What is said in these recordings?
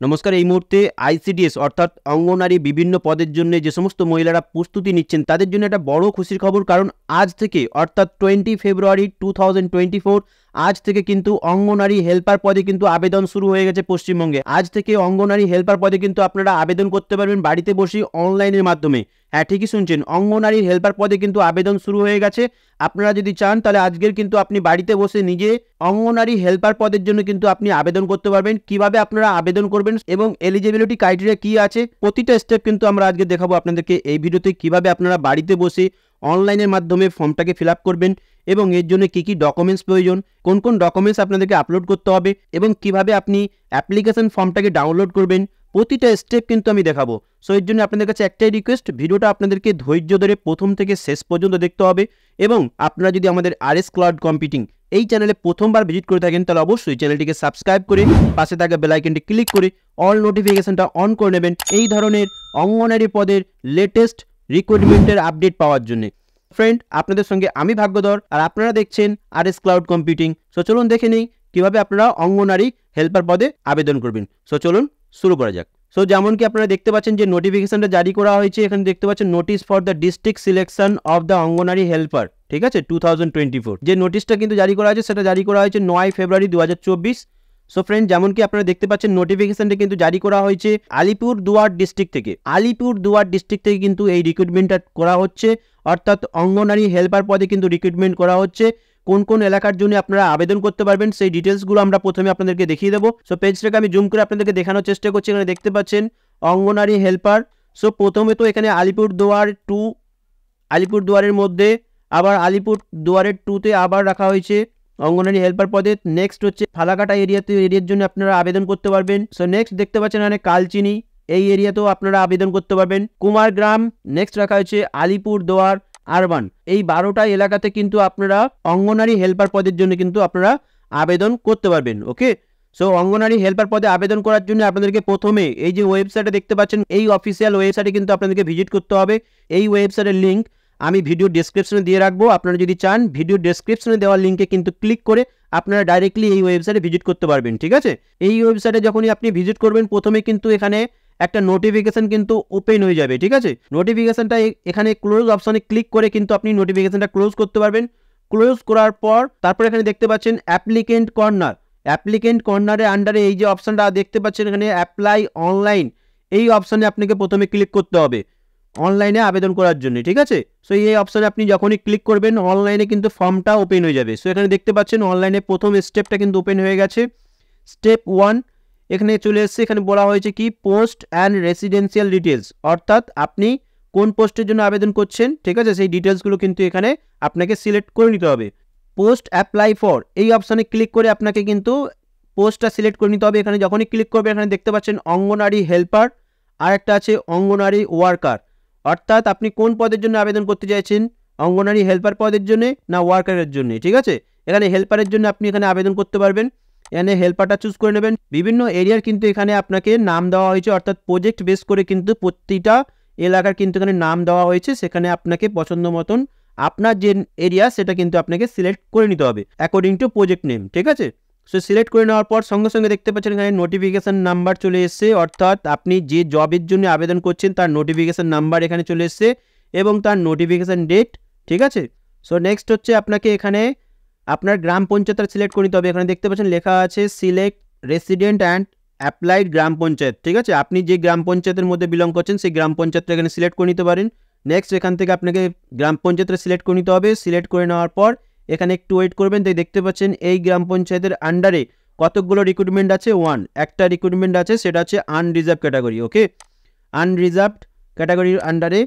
নমস্কার। এই মুহূর্তে আইসিডিএস অর্থাৎ অঙ্গনারী বিভিন্ন পদের জন্য যে সমস্ত মহিলারা প্রস্তুতি নিচ্ছেন তাদের জন্য একটা বড় খুশির খবর, কারণ আজ থেকে অর্থাৎ 20 ফেব্রুয়ারি 2024 আজ থেকে কিন্তু অঙ্গনারী হেল্পার পদে কিন্তু আবেদন শুরু হয়ে গেছে পশ্চিমবঙ্গে। আজ থেকে অঙ্গনারী হেল্পার পদে কিন্তু আপনারা আবেদন করতে পারবেন বাড়িতে বসে অনলাইনের মাধ্যমে। হ্যাঁ, ঠিকই শুনছেন, অঙ্গনারী হেল্পার পদে কিন্তু আবেদন শুরু হয়ে গেছে। আপনারা যদি চান তাহলে আজকের কিন্তু আপনি বাড়িতে বসে নিজে অঙ্গনারী হেল্পার পদের জন্য কিন্তু আপনি আবেদন করতে পারবেন। কিভাবে আপনারা আবেদন করবেন এবং এলিজিবিলিটি ক্রাইটেরিয়া কি আছে প্রতিটা স্টেপ কিন্তু আমরা আজকে দেখাবো আপনাদেরকে এই ভিডিওতে। কিভাবে আপনারা বাড়িতে বসে অনলাইনের মাধ্যমে ফর্মটাকে ফিল আপ করবেন এবং এর জন্য কি কি ডকুমেন্টস প্রয়োজন, কোন কোন ডকুমেন্টস আপনাদেরকে আপলোড করতে হবে এবং কিভাবে আপনি অ্যাপ্লিকেশন ফর্মটাকে ডাউনলোড করবেন, প্রতিটা স্টেপ কিন্তু আমি দেখাবো। সো এর জন্য আপনাদের কাছে একটাই রিকোয়েস্ট, ভিডিওটা আপনাদেরকে ধৈর্য ধরে প্রথম থেকে শেষ পর্যন্ত দেখতে হবে। এবং আপনারা যদি আমাদের RS ক্লাউড কম্পিউটিং এই চ্যানেলে প্রথমবার ভিজিট করে থাকেন তাহলে অবশ্যই চ্যানেলটিকে সাবস্ক্রাইব করে পাশে থাকা বেল আইকনটি ক্লিক করে অল নোটিফিকেশনটা অন করে নেবেন এই ধরনের অঙ্গনারী পদের লেটেস্ট রিক্রুটমেন্টের আপডেট পাওয়ার জন্য। ফ্রেন্ড, আপনাদের সঙ্গে আমি ভাগ্যধর আর আপনারা দেখছেন RS ক্লাউড কম্পিউটিং। সো চলুন দেখে নিই কিভাবে আপনারা অঙ্গনারী হেল্পার পদে আবেদন করবেন। সো চলুন শুরু করা যাক। সো যেমন কি আপনারা দেখতে পাচ্ছেন যে নোটিফিকেশনটা জারি করা হয়েছে, এখানে দেখতে পাচ্ছেন notice for the district selection of the anganwadi helper, ঠিক আছে, 2024। যে নোটিশটা কিন্তু জারি করা হয়েছে সেটা জারি করা হয়েছে 9 ফেব্রুয়ারি 2024। সো ফ্রেন্ড, যেমন কি আপনারা দেখতে পাচ্ছেন নোটিফিকেশনটা কিন্তু জারি করা হয়েছে আলিপুরদুয়ার ডিস্ট্রিক্ট থেকে। আলিপুরদুয়ার ডিস্ট্রিক্ট থেকে কিন্তু এই রিক্রুটমেন্টটা করা হচ্ছে, অর্থাৎ অঙ্গনারী হেল্পার পদে কিন্তু রিক্রুটমেন্ট করা হচ্ছে। কোন কোন এলাকার জন্য আপনারা আবেদন করতে পারবেন সেই ডিটেলসগুলো আমরা প্রথমে আপনাদেরকে দেখিয়ে দেবো। সো পেজটাকে আমি জুম করে আপনাদেরকে দেখানোর চেষ্টা করছি। এখানে দেখতে পাচ্ছেন অঙ্গনারী হেল্পার। সো প্রথমে তো এখানে আলিপুরদুয়ার 2, আলিপুরদুয়ারের মধ্যে আবার আলিপুরদুয়ারের 2তে আবার রাখা হয়েছে অঙ্গনারী হেল্পার পদে। নেক্সট হচ্ছে ফালাকাটা এরিয়ার জন্য আপনারা আবেদন করতে পারবেন। সো নেক্সট দেখতে পাচ্ছেন এখানে কালচিনি এই এরিয়াতেও আপনারা আবেদন করতে পারবেন। কুমারগ্রাম নেক্সট রাখা হয়েছে আলিপুরদুয়ার আরবান। এই 12টা এলাকাতে কিন্তু আপনারা অঙ্গনারী হেল্পার পদের জন্য কিন্তু আপনারা আবেদন করতে পারবেন। ওকে, সো অঙ্গনারী হেল্পার পদে আবেদন করার জন্য আপনাদেরকে প্রথমে এই যে ওয়েবসাইটে দেখতে পাচ্ছেন এই অফিসিয়াল ওয়েবসাইটে কিন্তু আপনাদেরকে ভিজিট করতে হবে। এই ওয়েবসাইটের লিঙ্ক আমি ভিডিও ডেসক্রিপশনে দিয়ে রাখবো। আপনারা যদি চান ভিডিও ডেসক্রিপশনে দেওয়া লিঙ্কে কিন্তু ক্লিক করে আপনারা ডাইরেক্টলি এই ওয়েবসাইটে ভিজিট করতে পারবেন, ঠিক আছে। এই ওয়েবসাইটে যখনই আপনি ভিজিট করবেন প্রথমে কিন্তু এখানে একটা নোটিফিকেশন কিন্তু ওপেন হয়ে যাবে, ঠিক আছে। নোটিফিকেশনটা এখানে ক্লোজ অপশনে ক্লিক করে কিন্তু আপনি নোটিফিকেশনটা ক্লোজ করতে পারবেন। ক্লোজ করার পর তারপর এখানে দেখতে পাচ্ছেন অ্যাপ্লিকেন্ট কর্নার। অ্যাপ্লিকেন্ট কর্নারের আন্ডারে এই যে অপশনটা দেখতে পাচ্ছেন এখানে অ্যাপ্লাই অনলাইন, এই অপশনে আপনাকে প্রথমে ক্লিক করতে হবে অনলাইনে আবেদন করার জন্য, ঠিক আছে। সো এই অপশনে আপনি যখনই ক্লিক করবেন অনলাইনে কিন্তু ফর্মটা ওপেন হয়ে যাবে। সো এখানে দেখতে পাচ্ছেন অনলাইনে প্রথম স্টেপটা কিন্তু ওপেন হয়ে গেছে। স্টেপ 1 এখানে চলে এসেছে। এখানে বলা হয়েছে কি পোস্ট অ্যান্ড রেসিডেন্সিয়াল ডিটেলস, অর্থাৎ আপনি কোন পোস্টের জন্য আবেদন করছেন, ঠিক আছে, সেই ডিটেলসগুলো কিন্তু এখানে আপনাকে সিলেক্ট করে নিতে হবে। পোস্ট অ্যাপ্লাই ফর এই অপশানে ক্লিক করে আপনাকে কিন্তু পোস্টটা সিলেক্ট করে নিতে হবে। এখানে যখনই ক্লিক করবে এখানে দেখতে পাচ্ছেন অঙ্গনারী হেল্পার আর একটা আছে অঙ্গনারী ওয়ার্কার, অর্থাৎ আপনি কোন পদের জন্য আবেদন করতে চাইছেন, অঙ্গনারী হেল্পার পদের জন্য না ওয়ার্কারের জন্য, ঠিক আছে। এখানে হেল্পারের জন্য আপনি এখানে আবেদন করতে পারবেন। এখানে হেল্পারটা চুজ করে নেবেন। বিভিন্ন এরিয়ার কিন্তু এখানে আপনাকে নাম দেওয়া হয়েছে, অর্থাৎ প্রজেক্ট বেস করে কিন্তু প্রতিটা এলাকার কিন্তু এখানে নাম দেওয়া হয়েছে। সেখানে আপনাকে পছন্দ মতন আপনার যে এরিয়া সেটা কিন্তু আপনাকে সিলেক্ট করে নিতে হবে অ্যাকর্ডিং টু প্রজেক্ট নেম, ঠিক আছে। সো সিলেক্ট করে নেওয়ার পর সঙ্গে সঙ্গে দেখতে পাচ্ছেন এখানে নোটিফিকেশান নাম্বার চলে এসছে, অর্থাৎ আপনি যে জবের জন্য আবেদন করছেন তার নোটিফিকেশান নাম্বার এখানে চলে এসছে এবং তার নোটিফিকেশান ডেট, ঠিক আছে। সো নেক্সট হচ্ছে আপনাকে এখানে আপনার গ্রাম পঞ্চায়েতটা সিলেক্ট করে নিতে হবে। এখানে দেখতে পাচ্ছেন লেখা আছে সিলেক্ট রেসিডেন্ট অ্যান্ড অ্যাপ্লাইড গ্রাম পঞ্চায়েত, ঠিক আছে। আপনি যে গ্রাম পঞ্চায়েতের মধ্যে বিলং করছেন সেই গ্রাম পঞ্চায়েতটা এখানে সিলেক্ট করে নিতে পারেন। নেক্সট এখান থেকে আপনাকে গ্রাম পঞ্চায়েতটা সিলেক্ট করে নিতে হবে। সিলেক্ট করে নেওয়ার পর এখানে একটু ওয়েট করবেন। তাই দেখতে পাচ্ছেন এই গ্রাম পঞ্চায়েতের আন্ডারে কতগুলো রিক্রুটমেন্ট আছে, একটা রিক্রুটমেন্ট আছে, সেটা হচ্ছে আনরিজার্ভ ক্যাটাগরি। ওকে, আনরিজার্ভড ক্যাটাগরির আন্ডারে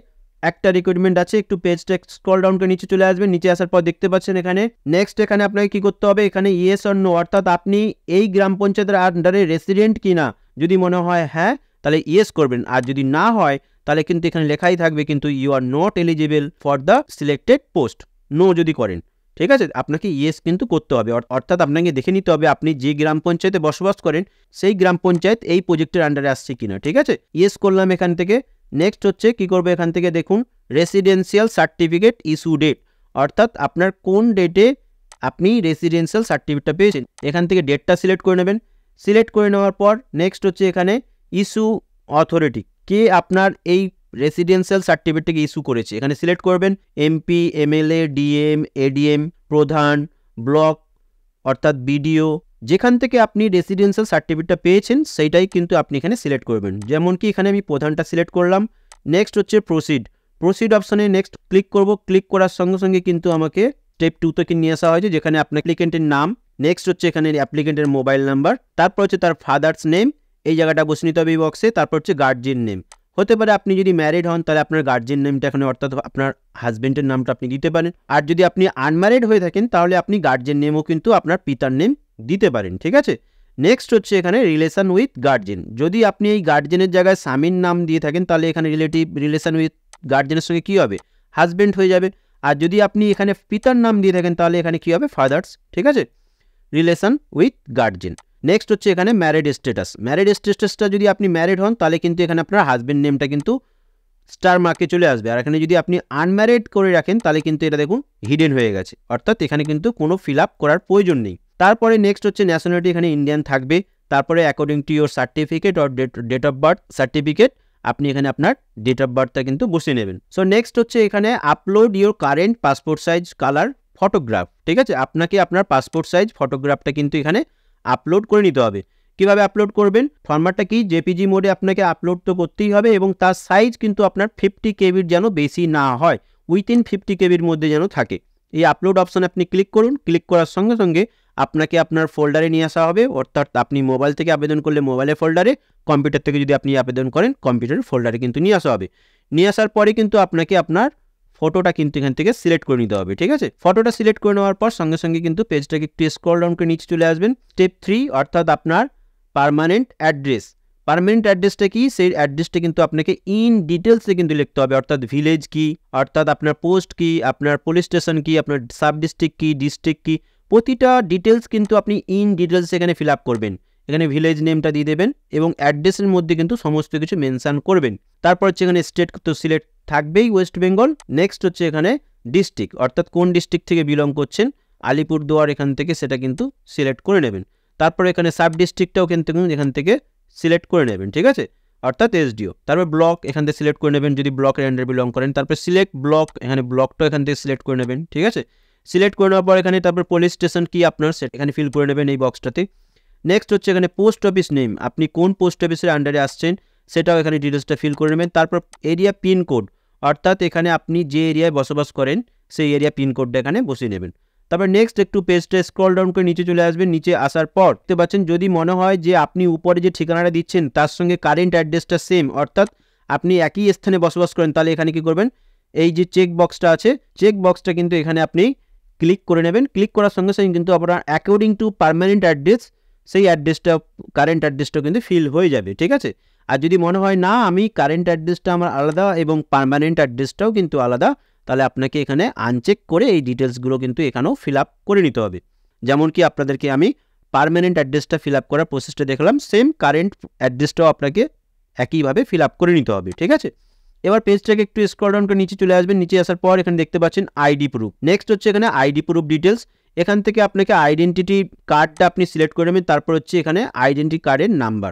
একটা রিক্রুটমেন্ট আছে। একটু পেজটা স্ক্রল ডাউন করে নিচে চলে আসবেন। নিচে আসার পর দেখতে পাচ্ছেন এখানে নেক্সট এখানে আপনাকে কি করতে হবে, এখানে ইয়েস অর নো, অর্থাৎ আপনি এই গ্রাম পঞ্চায়েতের আন্ডারে রেসিডেন্ট কিনা, যদি মনে হয় হ্যাঁ তাহলে ইয়েস করবেন, আর যদি না হয় তাহলে কিন্তু এখানে লেখাই থাকবে কিন্তু you are not eligible for the selected post, no যদি করেন, ঠিক আছে। আপনাকে ইয়েস কিন্তু করতে হবে, অর্থাৎ আপনাকে দেখে নিতে হবে আপনি যে গ্রাম পঞ্চায়েতে বসবাস করেন সেই গ্রাম পঞ্চায়েত এই প্রজেক্টের আন্ডারে আসছে কিনা, ঠিক আছে। ইয়েস করলাম এখান থেকে। নেক্সট হচ্ছে কি করবে, এখান থেকে দেখুন রেসিডেন্সিয়াল সার্টিফিকেট ইস্যু ডেট, অর্থাৎ আপনার কোন ডেটে আপনি রেসিডেন্সিয়াল সার্টিফিকেটটা পেয়েছেন। এখান থেকে ডেটটা সিলেক্ট করে নেবেন। সিলেক্ট করে নেওয়ার পর নেক্সট হচ্ছে এখানে ইস্যু অথরিটি, কে আপনার এই রেসিডেন্সিয়াল সার্টিফিকেটটাকে ইস্যু করেছে, এখানে সিলেক্ট করবেন এমপি, এমএলএ, ডিএম, এডিএম, প্রধান, ব্লক অর্থাৎ বিডিও, যেখান থেকে আপনি রেসিডেন্সিয়াল সার্টিফিকেটটা পেয়েছেন সেইটাই কিন্তু আপনি এখানে সিলেক্ট করবেন। যেমন কি এখানে আমি প্রধানটা সিলেক্ট করলাম। নেক্সট হচ্ছে প্রসিড অপশানে নেক্সট ক্লিক করব। ক্লিক করার সঙ্গে সঙ্গে কিন্তু আমাকে স্টেপ 2 থেকে নিয়ে আসা হয়েছে, যেখানে আপনার অ্যাপ্লিকেন্টের নাম, নেক্সট হচ্ছে এখানে অ্যাপ্লিকেন্টের মোবাইল নাম্বার, তারপর হচ্ছে তার ফাদার্স নেম, এই জায়গাটা বসে নিতে হবে এই বক্সে, তারপর হচ্ছে গার্জিয়ান নেম। হতে পারে আপনি যদি ম্যারিড হন তাহলে আপনার গার্জিয়ান নেমটা এখানে অর্থাৎ আপনার হাজবেন্ডের নামটা আপনি দিতে পারেন, আর যদি আপনি আনম্যারিড হয়ে থাকেন তাহলে আপনি গার্জিয়ান নেমও কিন্তু আপনার পিতার নেম দিতে পারেন, ঠিক আছে। নেক্সট হচ্ছে এখানে রিলেশন উইথ গার্জিয়ান, যদি আপনি এই গার্জিয়ানের জায়গায় স্বামীর নাম দিয়ে থাকেন তাহলে এখানে রিলেশন উইথ গার্জিয়ানের সঙ্গে কী হবে, হাজবেন্ড হয়ে যাবে। আর যদি আপনি এখানে পিতার নাম দিয়ে থাকেন তাহলে এখানে কী হবে, ফাদার্স, ঠিক আছে, রিলেশন উইথ গার্জিয়ান। নেক্সট হচ্ছে এখানে ম্যারিড স্ট্যাটাসটা যদি আপনি ম্যারিড হন তাহলে কিন্তু এখানে আপনার হাজবেন্ড নেমটা কিন্তু স্টার মার্কে চলে আসবে, আর এখানে যদি আপনি আনম্যারিড করে রাখেন তাহলে কিন্তু এটা দেখুন হিডেন হয়ে গেছে, অর্থাৎ এখানে কিন্তু কোনো ফিল আপ করার প্রয়োজন নেই। তারপরে নেক্সট হচ্ছে ন্যাশনালিটি, এখানে ইন্ডিয়ান থাকবে। তারপরে according to your certificate or date of birth certificate, আপনি এখানে আপনার ডেট অফ বার্থটা কিন্তু বসিয়ে নেবেন। সো নেক্সট হচ্ছে এখানে upload your current passport size colour photograph, ঠিক আছে, আপনাকে আপনার পাসপোর্ট সাইজ ফটোগ্রাফটা কিন্তু এখানে আপলোড করে নিতে হবে। কিভাবে আপলোড করবেন, ফরম্যাটটা কি, জেপিজি মোডে আপনাকে আপলোড তো করতেই হবে এবং তার সাইজ কিন্তু আপনার 50 কেবির যেন বেশি না হয়, উইথিন 50 কেবির মধ্যে যেন থাকে। এই আপলোড অপশানে আপনি ক্লিক করুন। ক্লিক করার সঙ্গে সঙ্গে আপনাকে আপনার ফোল্ডারে নিয়ে আসা হবে, অর্থাৎ আপনি মোবাইল থেকে আবেদন করলে মোবাইলের ফোল্ডারে, কম্পিউটার থেকে যদি আপনি আবেদন করেন কম্পিউটারের ফোল্ডারে কিন্তু নিয়ে আসা হবে। নিয়ে আসার পরে কিন্তু আপনাকে আপনার ফটোটা কিন্তু এখান থেকে সিলেক্ট করে নিতে হবে, ঠিক আছে। ফটোটা সিলেক্ট করে নেওয়ার পর সঙ্গে সঙ্গে কিন্তু পেজটাকে একটু স্ক্রল ডাউন করে নিচে চলে আসবেন। স্টেপ 3 অর্থাৎ আপনার পার্মানেন্ট অ্যাড্রেসটা কি, সেই অ্যাড্রেসটা কিন্তু আপনাকে ইন ডিটেলসে কিন্তু লিখতে হবে, অর্থাৎ ভিলেজ কি, অর্থাৎ আপনার পোস্ট কি, আপনার পুলিশ স্টেশন কি, আপনার সাব ডিস্ট্রিক্ট কি, ডিস্ট্রিক্ট কি, প্রতিটা ডিটেলস কিন্তু আপনি ইন ডিটেলস এখানে ফিল আপ করবেন। এখানে ভিলেজ নেমটা দিয়ে দেবেন এবং অ্যাড্রেসের মধ্যে কিন্তু সমস্ত কিছু মেনশন করবেন। তারপর হচ্ছে এখানে স্টেট তো সিলেক্ট থাকবেই, ওয়েস্ট বেঙ্গল। নেক্সট হচ্ছে এখানে ডিস্ট্রিক্ট, অর্থাৎ কোন ডিস্ট্রিক্ট থেকে বিলং করছেন, আলিপুরদুয়ার এখান থেকে সেটা কিন্তু সিলেক্ট করে নেবেন। তারপর এখানে সাব ডিস্ট্রিক্টটাও কিন্তু এখান থেকে সিলেক্ট করে নেবেন, ঠিক আছে, অর্থাৎ এসডিও। তারপর ব্লক এখান থেকে সিলেক্ট করে নেবেন যদি ব্লকের আন্ডারে বিলং করেন। তারপর সিলেক্ট ব্লক, এখানে ব্লকটাও এখান থেকে সিলেক্ট করে নেবেন, ঠিক আছে। সিলেক্ট করে নেওয়ার পর এখানে তারপর পুলিশ স্টেশন কি আপনার সেটা এখানে ফিল করে নেবেন এই বক্সটাতে। নেক্সট হচ্ছে এখানে পোস্ট অফিস নেম, আপনি কোন পোস্ট অফিসের আন্ডারে আসছেন সেটাও এখানে ডিটেলসটা ফিল করে নেবেন। তারপর এরিয়া পিনকোড, অর্থাৎ এখানে আপনি যে এরিয়ায় বসবাস করেন সেই এরিয়া পিনকোডটা এখানে বসিয়ে নেবেন। তারপর নেক্সট একটু পেজটা স্ক্রল ডাউন করে নিচে চলে আসবেন। নিচে আসার পর দেখতে পাচ্ছেন যদি মনে হয় যে আপনি উপরে যে ঠিকানাটা দিচ্ছেন তার সঙ্গে কারেন্ট অ্যাড্রেসটা সেম, অর্থাৎ আপনি একই স্থানে বসবাস করেন, তাহলে এখানে কি করবেন, এই যে চেক বক্সটা আছে চেক বক্সটা কিন্তু এখানে আপনি ক্লিক করে নেবেন। ক্লিক করার সঙ্গে সঙ্গে কিন্তু আপনার অ্যাকর্ডিং টু পার্মানেন্ট অ্যাড্রেস সেই অ্যাড্রেসটা কারেন্ট অ্যাড্রেসটা কিন্তু ফিল হয়ে যাবে, ঠিক আছে। আর যদি মনে হয় না আমি কারেন্ট অ্যাড্রেসটা আমার আলাদা এবং পার্মানেন্ট অ্যাড্রেসটাও কিন্তু আলাদা, তাহলে আপনাকে এখানে আনচেক করে এই ডিটেলসগুলো কিন্তু এখানেও ফিল আপ করে নিতে হবে। যেমন কি আপনাদেরকে আমি পার্মানেন্ট অ্যাড্রেসটা ফিল আপ করার প্রসেসটা দেখলাম, সেম কারেন্ট অ্যাড্রেসটাও আপনাকে একইভাবে ফিল আপ করে নিতে হবে, ঠিক আছে। এবার পেজটাকে একটু স্ক্রল ডাউন করে নিচে চলে আসবেন। নিচে আসার পর এখানে দেখতে পাচ্ছেন আইডি প্রুফ। নেক্সট হচ্ছে এখানে আইডি প্রুফ ডিটেলস, এখান থেকে আপনাকে আইডেন্টিটি কার্ডটা আপনি সিলেক্ট করে নেবেন। তারপর হচ্ছে এখানে আইডেন্টি কার্ডের নাম্বার,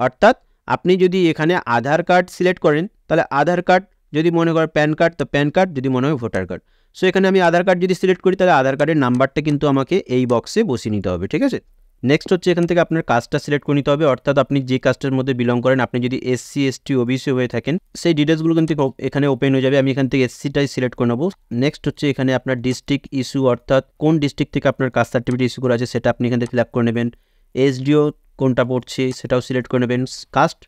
অর্থাৎ আপনি যদি এখানে আধার কার্ড সিলেক্ট করেন তাহলে আধার কার্ড, যদি মনে করেন প্যান কার্ড তো প্যান কার্ড, যদি মনে হয় ভোটার কার্ড। সো এখানে আমি আধার কার্ড যদি সিলেক্ট করি তাহলে আধার কার্ডের নাম্বারটা কিন্তু আমাকে এই বক্সে বসিয়ে নিতে হবে, ঠিক আছে। নেক্সট হচ্ছে এখান থেকে আপনার কাস্টটা সিলেক্ট করে নিতে হবে, অর্থাৎ আপনি যে কাস্টের মধ্যে বিলং করেন, আপনি যদি এসসি এসটি ওবিসি হয়ে থাকেন সেই ডিটেলসগুলো কিন্তু এখানে ওপেন হয়ে যাবে। আমি এখান থেকে এসসিটাই সিলেক্ট করে নেবো। নেক্সট হচ্ছে এখানে আপনার ডিস্ট্রিক্ট ইস্যু, অর্থাৎ কোন ডিস্ট্রিক্ট থেকে আপনার কাস্ট সার্টিফিকেট ইস্যু করা আছে সেটা আপনি এখান থেকে ফিল আপ করে নেবেন। এসডিও কোনটা পড়ছে সেটাও সিলেক্ট করে নেবেন। কাস্ট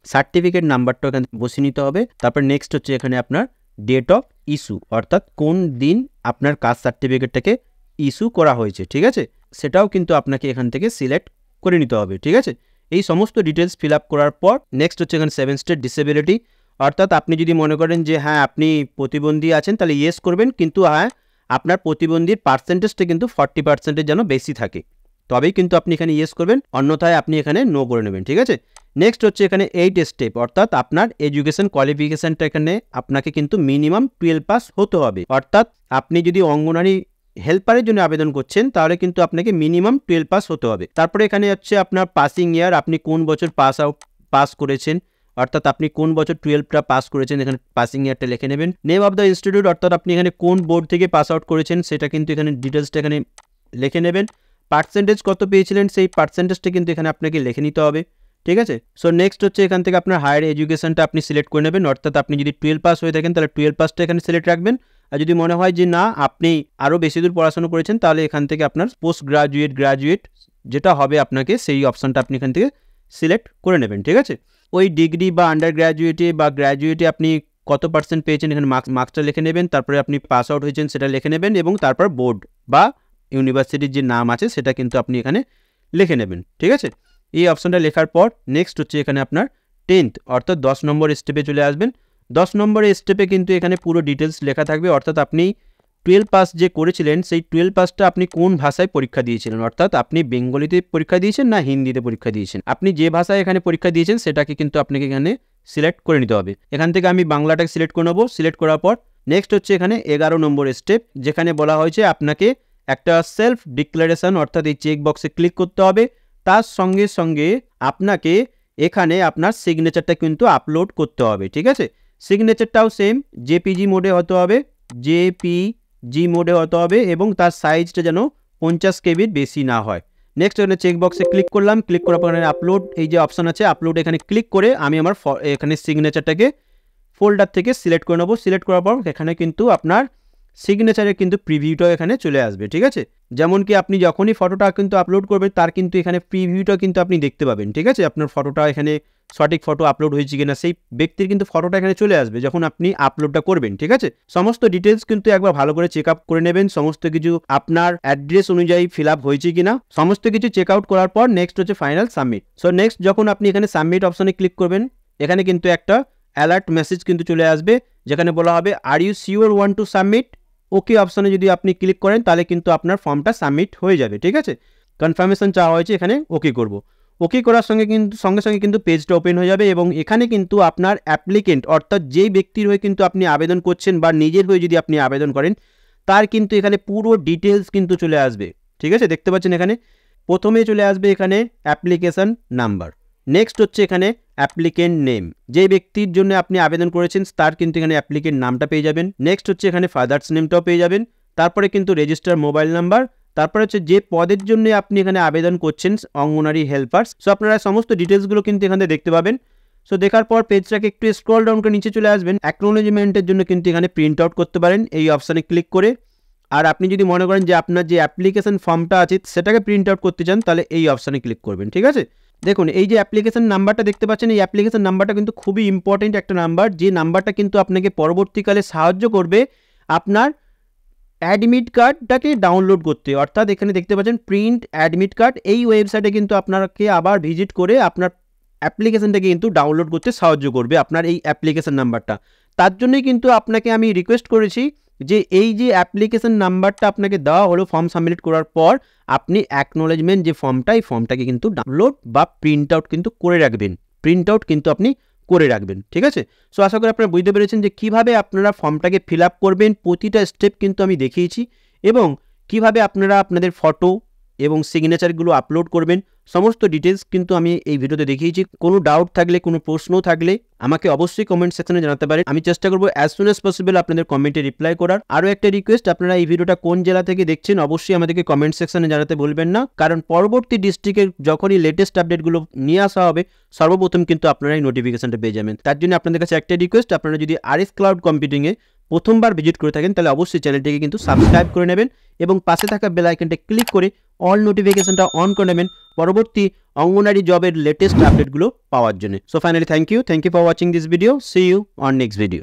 সার্টিফিকেট নাম্বারটা এখানে বসিয়ে নিতে হবে। তারপর নেক্সট হচ্ছে এখানে আপনার ডেট অফ ইস্যু, অর্থাৎ কোন দিন আপনার কাস্ট সার্টিফিকেটটাকে ইস্যু করা হয়েছে, ঠিক আছে, সেটাও কিন্তু আপনাকে এখান থেকে সিলেক্ট করে নিতে হবে, ঠিক আছে। এই সমস্ত ডিটেলস ফিল আপ করার পর নেক্সট হচ্ছে এখানে 7 স্টেট ডিসেবিলিটি, অর্থাৎ আপনি যদি মনে করেন যে হ্যাঁ আপনি প্রতিবন্ধী আছেন তাহলে ইয়েস করবেন, কিন্তু হ্যাঁ আপনার প্রতিবন্ধীর পার্সেন্টেজটা কিন্তু 40% যেন বেশি থাকে, তবেই কিন্তু আপনি এখানে ইয়েস করবেন, অন্যথায় আপনি এখানে নো করে নেবেন, ঠিক আছে। নেক্সট হচ্ছে এখানে 8 স্টেপ, অর্থাৎ আপনার এডুকেশন কোয়ালিফিকেশানটা এখানে আপনাকে কিন্তু মিনিমাম 12 পাস হতে হবে, অর্থাৎ আপনি যদি অঙ্গনওয়াড়ি হেল্পারের জন্য আবেদন করছেন তাহলে কিন্তু আপনাকে মিনিমাম 12 পাস হতে হবে। তারপরে এখানে হচ্ছে আপনার পাসিং ইয়ার, আপনি কোন বছর পাস করেছেন, অর্থাৎ আপনি কোন বছর 12টা পাস করেছেন, এখানে পাসিং ইয়ারটা লিখে নেবেন। নেম অফ দ্য ইনস্টিটিউট, অর্থাৎ আপনি এখানে কোন বোর্ড থেকে পাস আউট করেছেন সেটা কিন্তু এখানে ডিটেলসটা এখানে লিখে নেবেন। পার্সেন্টেজ কত পেয়েছিলেন সেই পার্সেন্টেজটা কিন্তু এখানে আপনাকে লিখে নিতে হবে, ঠিক আছে। সো নেক্সট হচ্ছে এখান থেকে আপনার হায়ার এডুকেশনটা আপনি সিলেক্ট করে নেবেন, অর্থাৎ আপনি যদি 12 পাস হয়ে থাকেন তাহলে 12 পাসটা এখানে সিলেক্ট রাখবেন। আর যদি মনে হয় যে না আপনি আরও বেশি দূর পড়াশোনা করেছেন তাহলে এখান থেকে আপনার পোস্ট গ্রাজুয়েট যেটা হবে আপনাকে সেই অপশানটা আপনি এখান থেকে সিলেক্ট করে নেবেন, ঠিক আছে। ওই ডিগ্রি বা আন্ডার গ্র্যাজুয়েটে বা গ্র্যাজুয়েটে আপনি কত পার্সেন্ট পেয়েছেন এখানে মার্কসটা লিখে নেবেন, তারপরে আপনি পাস আউট হয়েছেন সেটা লিখে নেবেন এবং তারপর বোর্ড বা ইউনিভার্সিটির যে নাম আছে সেটা কিন্তু আপনি এখানে লিখে নেবেন, ঠিক আছে। এই অপশানটা লেখার পর নেক্সট হচ্ছে এখানে আপনার 10th অর্থাৎ 10 নম্বর স্টেপে চলে আসবেন। 10 নম্বর স্টেপে কিন্তু এখানে পুরো ডিটেলস লেখা থাকবে, অর্থাৎ আপনি 12 পাস যে করেছিলেন সেই 12 পাসটা আপনি কোন ভাষায় পরীক্ষা দিয়েছিলেন, অর্থাৎ আপনি বেঙ্গলিতে পরীক্ষা দিয়েছেন না হিন্দিতে পরীক্ষা দিয়েছেন। আপনি যে ভাষায় এখানে পরীক্ষা দিয়েছেন সেটাকে কিন্তু আপনাকে এখানে সিলেক্ট করে নিতে হবে। এখান থেকে আমি বাংলাটাকে সিলেক্ট করে নেবো। সিলেক্ট করার পর নেক্সট হচ্ছে এখানে 11 নম্বর স্টেপ, যেখানে বলা হয়েছে আপনাকে একটা সেলফ ডিক্লারেশন অর্থাৎ এই চেক বক্সে ক্লিক করতে হবে। তার সঙ্গে সঙ্গে আপনাকে এখানে আপনার সিগনেচারটা কিন্তু আপলোড করতে হবে, ঠিক আছে। সিগনেচারটাও সেম জেপিজি মোডে হতে হবে, জেপিজি মোডে হতে হবে এবং তার সাইজটা যেন 50 কেবির বেশি না হয়। নেক্সট এখানে চেক বক্সে ক্লিক করলাম। ক্লিক করার পর এখানে আপলোড এই যে অপশান আছে আপলোড এখানে ক্লিক করে আমি আমার এখানে সিগনেচারটাকে ফোল্ডার থেকে সিলেক্ট করে নেবো। সিলেক্ট করার পর এখানে কিন্তু আপনার সিগনেচারের কিন্তু প্রিভিউটাও এখানে চলে আসবে, ঠিক আছে। যেমন কি আপনি যখনই ফটোটা কিন্তু আপলোড করবেন তার কিন্তু এখানে প্রিভিউটা কিন্তু আপনি দেখতে পাবেন, ঠিক আছে। আপনার ফটোটা এখানে সঠিক ফটো আপলোড হয়েছে কিনা সেই ব্যক্তির কিন্তু ফটোটা এখানে চলে আসবে যখন আপনি আপলোডটা করবেন, ঠিক আছে। সমস্ত ডিটেলস কিন্তু একবার ভালো করে চেক আপ করে নেবেন, সমস্ত কিছু আপনার অ্যাড্রেস অনুযায়ী ফিল আপ হয়েছে কিনা সমস্ত কিছু চেক আউট করার পর নেক্সট হচ্ছে ফাইনাল সাবমিট। সো নেক্সট যখন আপনি এখানে সাবমিট অপশনে ক্লিক করবেন এখানে কিন্তু একটা অ্যালার্ট মেসেজ কিন্তু চলে আসবে, যেখানে বলা হবে are you sure want to submit. ওকে অপশানে যদি আপনি ক্লিক করেন তাহলে কিন্তু আপনার ফর্মটা সাবমিট হয়ে যাবে, ঠিক আছে। কনফার্মেশন চাওয়া হয়েছে, এখানে ওকে করব। ওকে করার সঙ্গে কিন্তু পেজটা ওপেন হয়ে যাবে এবং এখানে কিন্তু আপনার অ্যাপ্লিকেন্ট অর্থাৎ যেই ব্যক্তির হয়ে কিন্তু আপনি আবেদন করছেন বা নিজের হয়ে যদি আপনি আবেদন করেন তার কিন্তু এখানে পুরো ডিটেলস কিন্তু চলে আসবে, ঠিক আছে। দেখতে পাচ্ছেন এখানে প্রথমে চলে আসবে এখানে অ্যাপ্লিকেশন নাম্বার, নেক্সট হচ্ছে এখানে অ্যাপ্লিকেন্ট নেম, যে ব্যক্তির জন্য আপনি আবেদন করেছেন তার কিন্তু এখানে অ্যাপ্লিকেন্ট নামটা পেয়ে যাবেন। নেক্সট হচ্ছে এখানে ফাদার্স নেমটাও পেয়ে যাবেন। তারপরে কিন্তু রেজিস্টার মোবাইল নাম্বার, তারপরে হচ্ছে যে পদের জন্য আপনি এখানে আবেদন করছেন অঙ্গনারী হেল্পার্স। সো আপনারা সমস্ত ডিটেলসগুলো কিন্তু এখানে দেখতে পাবেন। সো দেখার পর পেজটাকে একটু স্ক্রল ডাউন করে নিচে চলে আসবেন। অ্যাকনোলেজমেন্টের জন্য কিন্তু এখানে প্রিন্ট আউট করতে পারেন এই অপশানে ক্লিক করে। আর আপনি যদি মনে করেন যে আপনার যে অ্যাপ্লিকেশন ফর্মটা আছে সেটাকে প্রিন্ট আউট করতে চান তাহলে এই অপশানে ক্লিক করবেন, ঠিক আছে। দেখুন এই যে অ্যাপ্লিকেশন নাম্বারটা দেখতে পাচ্ছেন এই অ্যাপ্লিকেশন নাম্বারটা কিন্তু খুবই ইম্পর্টেন্ট একটা নাম্বার, যে নাম্বারটা কিন্তু আপনাকে পরবর্তীকালে সাহায্য করবে আপনার অ্যাডমিট কার্ডটাকে ডাউনলোড করতে। অর্থাৎ এখানে দেখতে পাচ্ছেন প্রিন্ট অ্যাডমিট কার্ড, এই ওয়েবসাইটে কিন্তু আপনাকে আবার ভিজিট করে আপনার অ্যাপ্লিকেশনটাকে কিন্তু ডাউনলোড করতে সাহায্য করবে আপনার এই অ্যাপ্লিকেশন নাম্বারটা। তার জন্যই কিন্তু আপনাকে আমি রিকোয়েস্ট করেছি যে এই যে অ্যাপ্লিকেশন নাম্বারটা আপনাকে দেওয়া হলো ফর্ম সাবমিট করার পর আপনি অ্যাকনোলেজমেন্ট যে ফর্মটা এই ফর্মটাকে কিন্তু ডাউনলোড বা প্রিন্ট আউট কিন্তু করে রাখবেন, প্রিন্ট আউট কিন্তু আপনি করে রাখবেন, ঠিক আছে। সো আশা করি আপনারা বুঝতে পেরেছেন যে কীভাবে আপনারা ফর্মটাকে ফিল আপ করবেন, প্রতিটা স্টেপ কিন্তু আমি দেখিয়েছি এবং কিভাবে আপনারা আপনাদের ফটো এবং সিগনেচারগুলো আপলোড করবেন সমস্ত ডিটেলস কিন্তু আমি এই ভিডিওতে দেখিয়েছি। কোনো ডাউট থাকলে কোনো প্রশ্ন থাকলে আমাকে অবশ্যই কমেন্ট সেকশনে জানাতে পারেন, আমি চেষ্টা করবো অ্যাজ সুন অ্যাজ পসিবল আপনাদের কমেন্টে রিপ্লাই করার। আরও একটা রিকোয়েস্ট, আপনারা এই ভিডিওটা কোন জেলা থেকে দেখছেন অবশ্যই আমাদেরকে কমেন্ট সেকশনে জানাতে ভুলবেন না, কারণ পরবর্তী ডিস্ট্রিক্টের যখনই লেটেস্ট আপডেটগুলো নিয়ে আসা হবে সর্বপ্রথম কিন্তু আপনারা এই নোটিফিকেশনটা পেয়ে যাবেন। তার জন্য আপনাদের কাছে একটা রিকোয়েস্ট, আপনারা যদি RS ক্লাউড কম্পিউটিংয়ে প্রথমবার ভিজিট করে থাকেন তাহলে অবশ্যই চ্যানেলটিকে কিন্তু সাবস্ক্রাইব করে নেবেন এবং পাশে থাকা বেল আইকনটা ক্লিক করে অল নোটিফিকেশনটা অন করে নেবেন পরবর্তী অঙ্গনারী জবের লেটেস্ট আপডেটগুলো পাওয়ার জন্য। So finally thank you for watching this video, see you on next video.